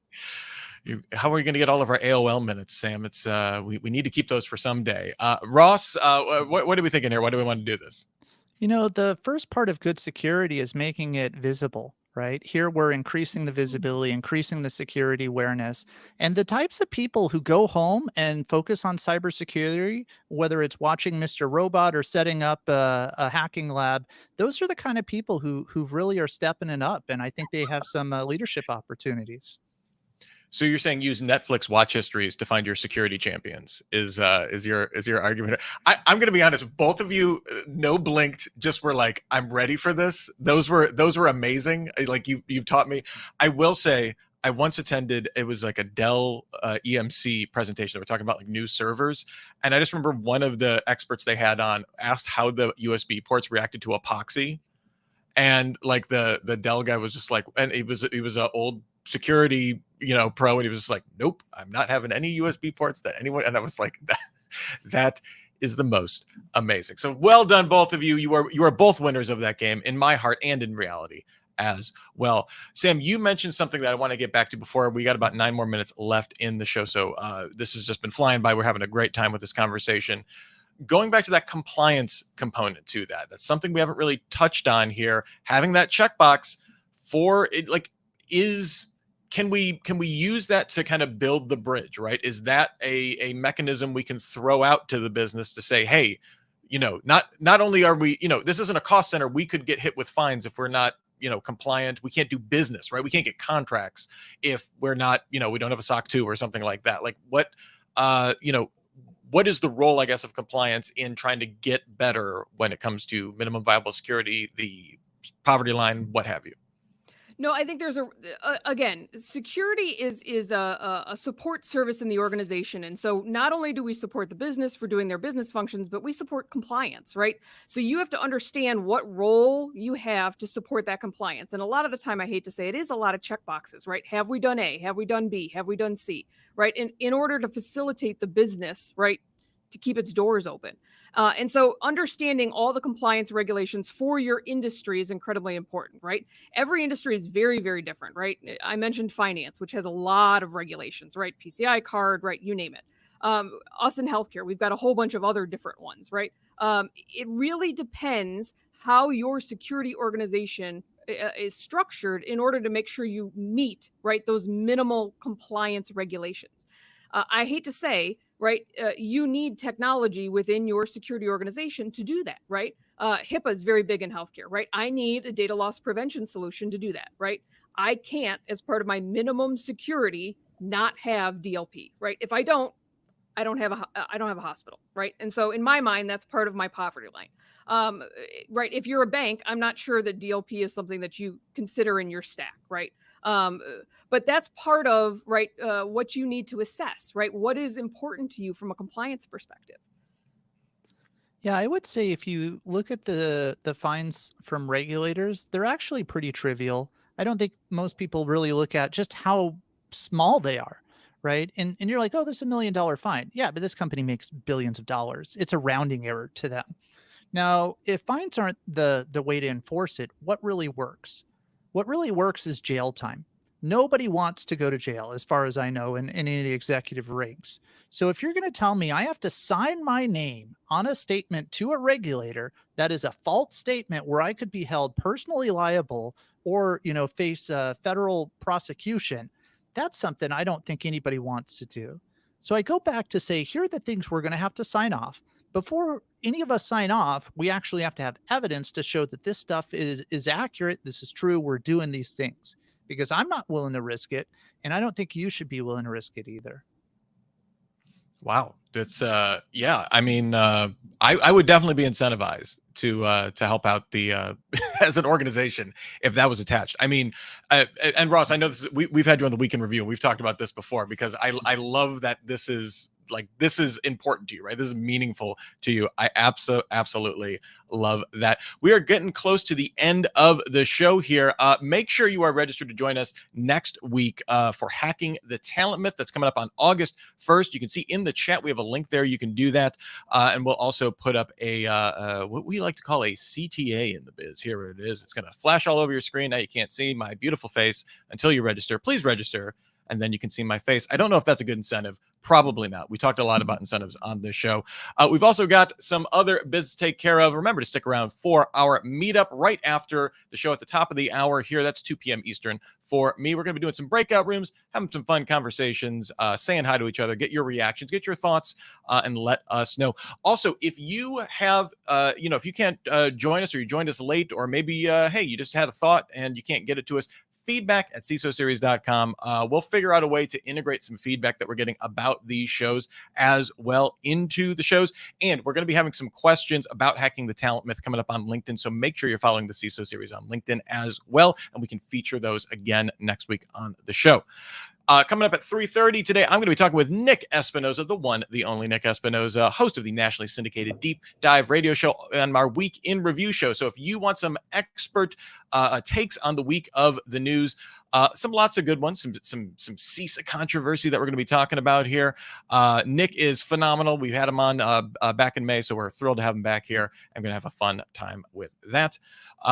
How are we going to get all of our AOL minutes, Sam? It's we need to keep those for someday. Ross, what are we thinking here? Why do we want to do this? The first part of good security is making it visible, right? Here we're increasing the visibility, increasing the security awareness. And the types of people who go home and focus on cybersecurity, whether it's watching Mr. Robot or setting up a hacking lab, those are the kind of people who really are stepping it up. And I think they have some leadership opportunities. So you're saying use Netflix watch histories to find your security champions is your argument? I'm going to be honest. Both of you, no blinked, just were like, I'm ready for this. Those were amazing. Like you've taught me. I will say I once attended. It was like a Dell EMC presentation. They were talking about like new servers, and I just remember one of the experts they had on asked how the USB ports reacted to epoxy, and like the Dell guy was just like, and he was an old security pro, and he was just like, nope, I'm not having any USB ports that anyone. And I was like, that is the most amazing. So well done, both of you. You are both winners of that game in my heart and in reality as well. Sam, you mentioned something that I want to get back to before we got about 9 more minutes left in the show. So this has just been flying by. We're having a great time with this conversation. Going back to that compliance component to that's something we haven't really touched on here. Having that checkbox for it, like, can we use that to kind of build the bridge, right? Is that a mechanism we can throw out to the business to say, hey, not only are we, this isn't a cost center, we could get hit with fines if we're not, compliant. We can't do business, right? We can't get contracts if we're not, we don't have a SOC 2 or something like that. Like what is the role, I guess, of compliance in trying to get better when it comes to minimum viable security, the poverty line, what have you? No, I think there's again, security is a support service in the organization. And so not only do we support the business for doing their business functions, but we support compliance, right? So you have to understand what role you have to support that compliance. And a lot of the time, I hate to say it, is a lot of check boxes, right? Have we done A? Have we done B? Have we done C? Right? In order to facilitate the business, right, to keep its doors open. And so understanding all the compliance regulations for your industry is incredibly important, right? Every industry is very, very different, right? I mentioned finance, which has a lot of regulations, right? PCI card, right? You name it. Us in healthcare, we've got a whole bunch of other different ones, right? It really depends how your security organization is structured in order to make sure you meet, right, those minimal compliance regulations. I hate to say, right, you need technology within your security organization to do that, right? HIPAA is very big in healthcare, right? I need a data loss prevention solution to do that, right? I can't, as part of my minimum security, not have DLP, right? If I don't, I don't have a hospital, right? And so in my mind, that's part of my poverty line. Right. If you're a bank, I'm not sure that DLP is something that you consider in your stack, right? Um, but that's part of, right, what you need to assess, right? What is important to you from a compliance perspective? Yeah, I would say if you look at the fines from regulators, they're actually pretty trivial. I don't think most people really look at just how small they are, right? And you're like, oh, there's $1 million fine. Yeah, but this company makes billions of dollars. It's a rounding error to them. Now, if fines aren't the way to enforce it, what really works? What really works is jail time. Nobody wants to go to jail, as far as I know, in any of the executive ranks. So if you're going to tell me I have to sign my name on a statement to a regulator that is a false statement where I could be held personally liable or, face federal prosecution, that's something I don't think anybody wants to do. So I go back to say, here are the things we're going to have to sign off. Before any of us sign off, we actually have to have evidence to show that this stuff is accurate. This is true. We're doing these things, because I'm not willing to risk it. And I don't think you should be willing to risk it either. Wow. That's yeah. I mean, I would definitely be incentivized to help out the as an organization if that was attached. I mean, and Ross, I know we've had you on the weekend review and we've talked about this before, because I love that this is like this is important to you, right? This is meaningful to you. I absolutely love that. We are getting close to the end of the show here. Make sure you are registered to join us next week for Hacking the Talent Myth. That's coming up on August 1st. You can see in the chat, we have a link there. You can do that. And we'll also put up a what we like to call a CTA in the biz. Here it is. It's going to flash all over your screen. Now you can't see my beautiful face until you register. Please register, and then you can see my face. I don't know if that's a good incentive. Probably not. We talked a lot about incentives on this show. We've also got some other biz to take care of. Remember to stick around for our meetup right after the show at the top of the hour here. That's 2 p.m. Eastern. For me, we're going to be doing some breakout rooms, having some fun conversations, saying hi to each other, get your reactions, get your thoughts, and let us know. Also, if you have, if you can't join us or you joined us late, or maybe, hey, you just had a thought and you can't get it to us, feedback@csoseries.com. We'll figure out a way to integrate some feedback that we're getting about these shows as well into the shows. And we're going to be having some questions about Hacking the Talent Myth coming up on LinkedIn. So make sure you're following the CISO series on LinkedIn as well. And we can feature those again next week on the show. Coming up at 3:30 today, I'm going to be talking with Nick Espinosa, the one, the only Nick Espinosa, host of the nationally syndicated Deep Dive radio show and our Week in Review show. So if you want some expert takes on the week of the news, some lots of good ones, some CISA controversy that we're going to be talking about here. Nick is phenomenal. We had him on back in May, so we're thrilled to have him back here. I'm going to have a fun time with that.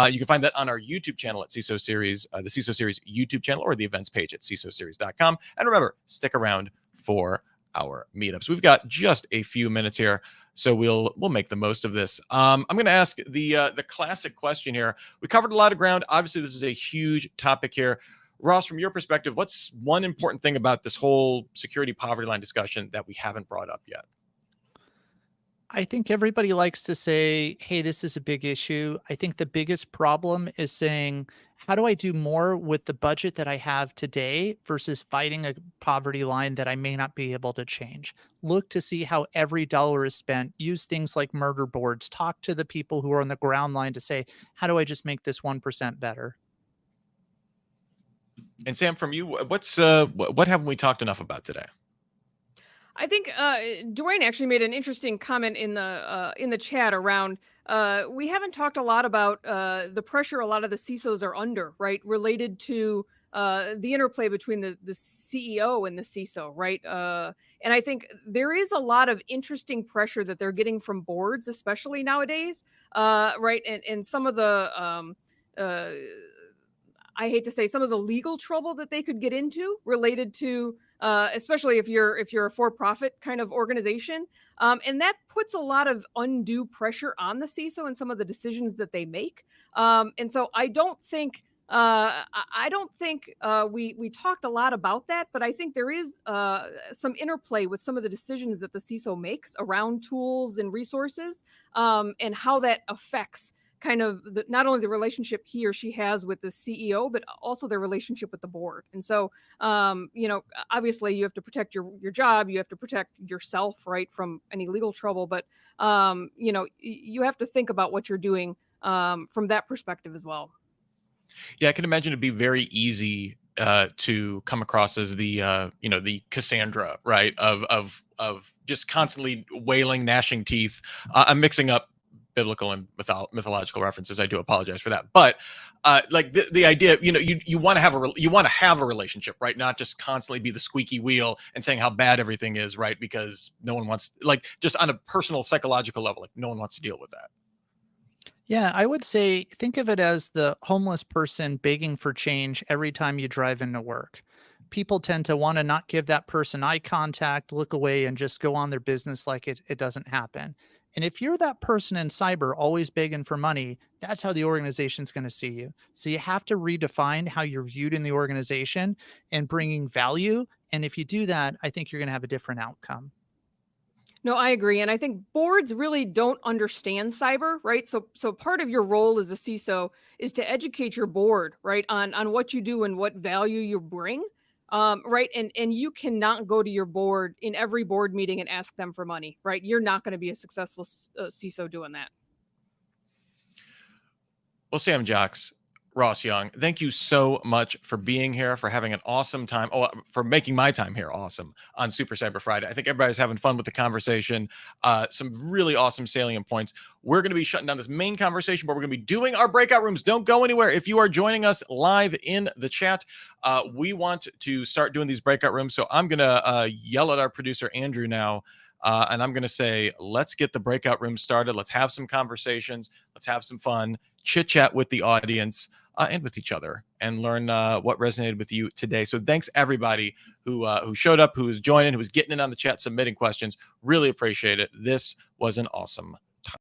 You can find that on our YouTube channel at CISO Series, the CISO Series YouTube channel, or the events page at CISOseries.com. And remember, stick around for our meetups. We've got just a few minutes here, so we'll make the most of this. I'm going to ask the classic question here. We covered a lot of ground. Obviously, this is a huge topic here. Ross, from your perspective, what's one important thing about this whole security poverty line discussion that we haven't brought up yet? I think everybody likes to say, hey, this is a big issue. I think the biggest problem is saying, how do I do more with the budget that I have today versus fighting a poverty line that I may not be able to change? Look to see how every dollar is spent. Use things like murder boards. Talk to the people who are on the ground line to say, how do I just make this 1% better? And Sam, from you, what haven't we talked enough about today? I think Dwayne actually made an interesting comment in the chat around. We haven't talked a lot about the pressure a lot of the CISOs are under, right? Related to the interplay between the CEO and the CISO, right? And I think there is a lot of interesting pressure that they're getting from boards, especially nowadays, right? And some of the I hate to say, some of the legal trouble that they could get into related to, especially if you're a for-profit kind of organization, and that puts a lot of undue pressure on the CISO and some of the decisions that they make. And so I don't think we talked a lot about that, but I think there is some interplay with some of the decisions that the CISO makes around tools and resources, and how that affects kind of not only the relationship he or she has with the CEO, but also their relationship with the board. And so, obviously you have to protect your job, you have to protect yourself, right, from any legal trouble. But, you have to think about what you're doing from that perspective as well. Yeah, I can imagine it'd be very easy to come across as the Cassandra, right? Of just constantly wailing, gnashing teeth. I'm mixing up biblical and mythological references. I do apologize for that, but like the idea, you want to have a relationship, right? Not just constantly be the squeaky wheel and saying how bad everything is, right? Because no one wants, like, just on a personal psychological level, like no one wants to deal with that. Yeah, I would say think of it as the homeless person begging for change every time you drive into work. People tend to want to not give that person eye contact, look away, and just go on their business like it doesn't happen. And if you're that person in cyber always begging for money, that's how the organization's going to see you. So you have to redefine how you're viewed in the organization and bringing value. And if you do that, I think you're going to have a different outcome. No, I agree. And I think boards really don't understand cyber, right? So part of your role as a CISO is to educate your board, right, on what you do and what value you bring. Right. And you cannot go to your board in every board meeting and ask them for money, right? You're not going to be a successful CISO doing that. Well, Sam Jocks, Ross Young, thank you so much for being here, for having an awesome time. Oh, for making my time here awesome on Super Cyber Friday. I think everybody's having fun with the conversation. Some really awesome salient points. We're going to be shutting down this main conversation, but we're going to be doing our breakout rooms. Don't go anywhere. If you are joining us live in the chat, we want to start doing these breakout rooms. So I'm going to yell at our producer, Andrew, now. And I'm going to say, let's get the breakout room started. Let's have some conversations. Let's have some fun, chit chat with the audience. And with each other, and learn what resonated with you today. So thanks everybody who showed up, who was joining, who was getting in on the chat, submitting questions. Really appreciate it. This was an awesome